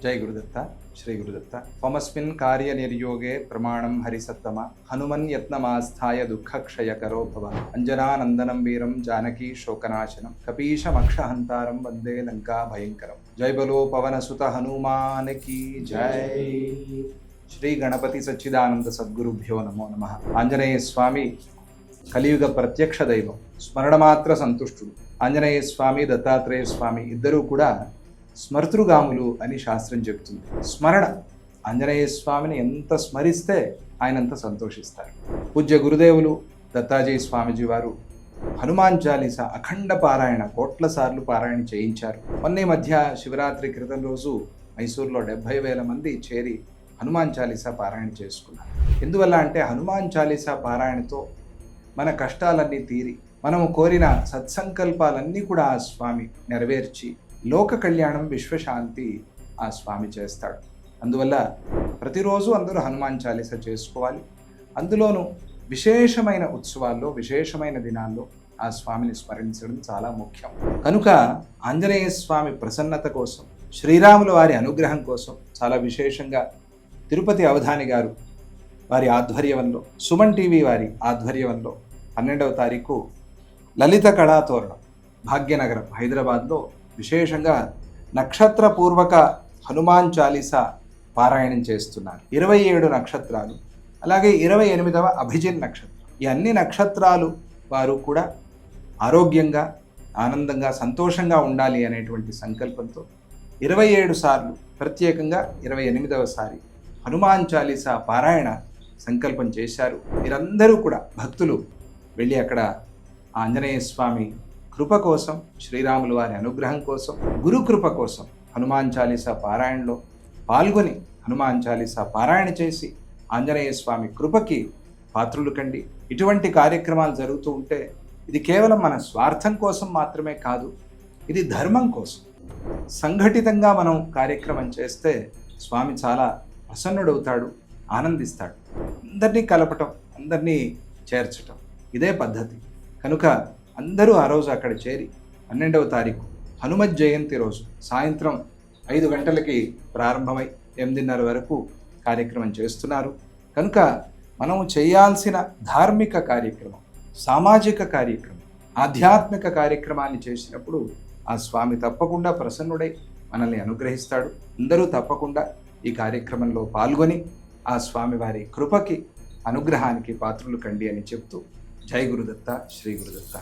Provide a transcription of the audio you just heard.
జై గురుదత్త శ్రీ గురుదత్త. త్వమస్మిన్ కార్యనిర్యోగే ప్రమాణం హరిసత్తమ హనుమన్ యత్నమాస్థాయ దుఃఖక్షయకరో భవ. అంజనానందనం వీరం జానకీ శోకనాశనం కపీశమక్షహంతారం వందే లంకా భయంకరం. జై బలో పవనసుత హనుమాన్ కీ జై. శ్రీ గణపతి సచ్చిదానంద సద్గురుభ్యో నమో నమః. ఆంజనేయ స్వామి కలియుగ ప్రత్యక్ష దైవం, స్మరణమాత్ర సంతుష్టుడు. ఆంజనేయ స్వామి, దత్తాత్రేయ స్వామి ఇద్దరూ కూడా స్మర్తృగాములు అని శాస్త్రం చెబుతుంది. స్మరణ, ఆంజనేయ స్వామిని ఎంత స్మరిస్తే ఆయన అంత సంతోషిస్తారు. పూజ్య గురుదేవులు దత్తాజీ స్వామిజీ వారు హనుమాన్ చాలీసా అఖండ పారాయణ కోట్ల సార్లు పారాయణ చేయించారు. మొన్న మధ్య శివరాత్రి క్రితం రోజు మైసూరులో 70,000 మంది చేరి హనుమాన్ చాలీసా పారాయణ చేసుకున్నారు. ఎందువల్ల అంటే హనుమాన్ చాలీసా పారాయణతో మన కష్టాలన్నీ తీరి మనము కోరిన సత్సంకల్పాలన్నీ కూడా ఆ స్వామి నెరవేర్చి లోక కళ్యాణం, విశ్వశాంతి ఆ స్వామి చేస్తాడు. అందువల్ల ప్రతిరోజు అందరూ హనుమాన్ చాలీసా చేసుకోవాలి. అందులోనూ విశేషమైన ఉత్సవాల్లో, విశేషమైన దినాల్లో ఆ స్వామిని స్మరించడం చాలా ముఖ్యం. కనుక ఆంజనేయ స్వామి ప్రసన్నత కోసం, శ్రీరాముల వారి అనుగ్రహం కోసం చాలా విశేషంగా తిరుపతి అవధాని గారు వారి ఆధ్వర్యంలో, సుమన్ టీవీ వారి ఆధ్వర్యంలో 12వ తారీఖు లలిత కళాతోరణం భాగ్యనగరం హైదరాబాద్లో విశేషంగా నక్షత్రపూర్వక హనుమాన్ చాలీసా పారాయణం చేస్తున్నారు. 27 నక్షత్రాలు, అలాగే 28వ అభిజిన్ నక్షత్రం. ఈ అన్ని నక్షత్రాలు వారు కూడా ఆరోగ్యంగా, ఆనందంగా, సంతోషంగా ఉండాలి అనేటువంటి సంకల్పంతో 27 సార్లు, ప్రత్యేకంగా 28వ సారి హనుమాన్ చాలీసా పారాయణ సంకల్పం చేశారు. మీరందరూ కూడా భక్తులు వెళ్ళి అక్కడ ఆంజనేయ స్వామి కృప కోసం, శ్రీరాములు వారి అనుగ్రహం కోసం, గురు కృప కోసం హనుమాన్ చాలీసా పారాయణలో పాల్గొని హనుమాన్ చాలీసా పారాయణ చేసి ఆంజనేయ స్వామి కృపకి పాత్రులు కండి. ఇటువంటి కార్యక్రమాలు జరుగుతూ ఉంటే ఇది కేవలం మన స్వార్థం కోసం మాత్రమే కాదు, ఇది ధర్మం కోసం. సంఘటితంగా మనం కార్యక్రమం చేస్తే స్వామి చాలా ప్రసన్నుడవుతాడు, ఆనందిస్తాడు. అందరినీ కలపటం, అందరినీ చేర్చటం ఇదే పద్ధతి. కనుక అందరూ ఆ రోజు అక్కడ చేరి 12వ తారీఖు హనుమత్ జయంతి రోజు సాయంత్రం 5 గంటలకి ప్రారంభమై 8:30 వరకు కార్యక్రమం చేస్తున్నారు. కనుక మనము చేయాల్సిన ధార్మిక కార్యక్రమం, సామాజిక కార్యక్రమం, ఆధ్యాత్మిక కార్యక్రమాన్ని చేసినప్పుడు ఆ స్వామి తప్పకుండా ప్రసన్నుడై మనల్ని అనుగ్రహిస్తాడు. అందరూ తప్పకుండా ఈ కార్యక్రమంలో పాల్గొని ఆ స్వామి వారి కృపకి, అనుగ్రహానికి పాత్రులు కండి అని చెప్తూ జై గురుదత్త శ్రీ గురుదత్త.